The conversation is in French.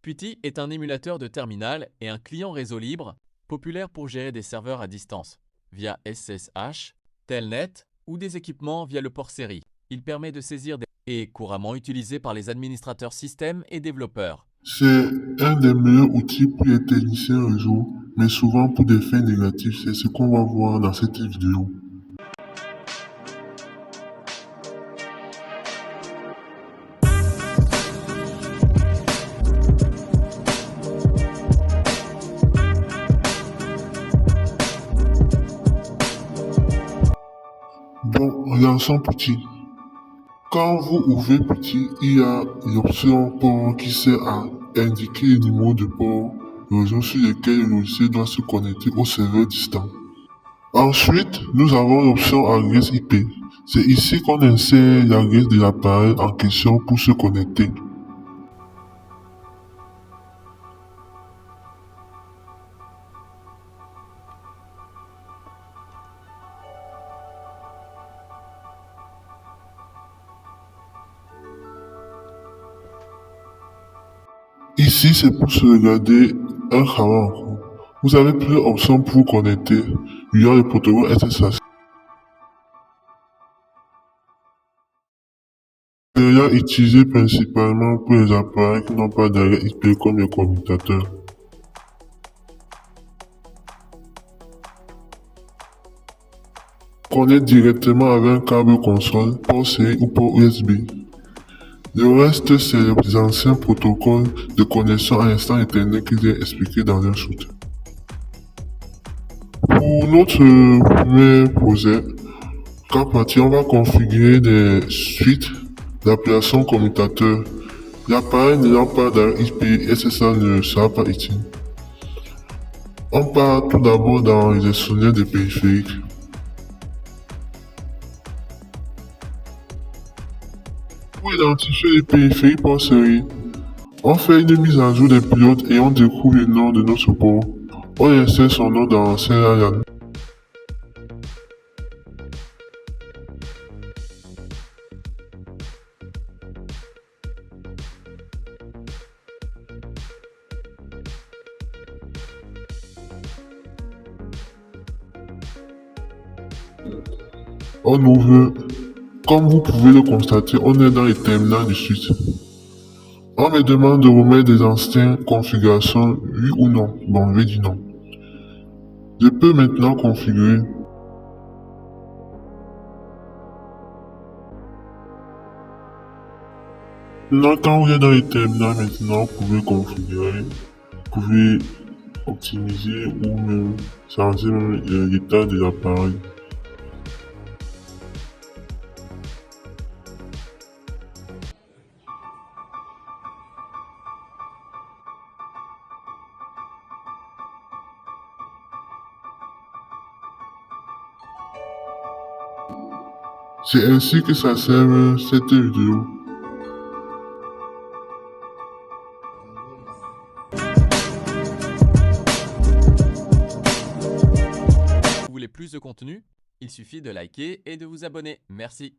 Putty est un émulateur de terminal et un client réseau libre, populaire pour gérer des serveurs à distance, via SSH, Telnet ou des équipements via le port série. Il permet de saisir des et est couramment utilisé par les administrateurs système et développeurs. C'est un des meilleurs outils pour les techniciens réseau, mais souvent pour des fins négatives. C'est ce qu'on va voir dans cette vidéo. Bon, lançons Putty. Quand vous ouvrez Putty, il y a l'option port qui sert à indiquer les numéros de port, le réseau sur lequel le logiciel doit se connecter au serveur distant. Ensuite, nous avons l'option adresse IP. C'est ici qu'on insère l'adresse de l'appareil en question pour se connecter. Ici, c'est pour se regarder un travail en cours. Vous avez plusieurs options pour vous connecter via le protocole SSH. C'est utilisé principalement pour les appareils qui n'ont pas d'adresse IP comme les commutateurs. Connecte directement avec un câble console, port série ou port USB. Le reste, c'est les anciens protocoles de connexion à l'instant Internet que j'ai expliqué dans un shoot. Pour notre premier projet, Capati, on va configurer des suites d'applications commutateurs. L'appareil n'ayant pas d'adresse IP, SSH ne sera pas utile. On part tout d'abord dans les gestionnaires de périphériques. Pour identifier les périphériques par série, on fait une mise à jour des pilotes et on découvre le nom de notre port. On insère son nom dans CLAN. On ouvre. Comme vous pouvez le constater, on est dans les terminals du site. On me demande de remettre des anciennes configurations, oui ou non. Bon, je vais dire non. Je peux maintenant configurer. Maintenant, quand vous êtes dans les terminals, maintenant, vous pouvez configurer, vous pouvez optimiser ou même changer l'état de l'appareil. C'est ainsi que ça sert cette vidéo. Si vous voulez plus de contenu, il suffit de liker et de vous abonner. Merci.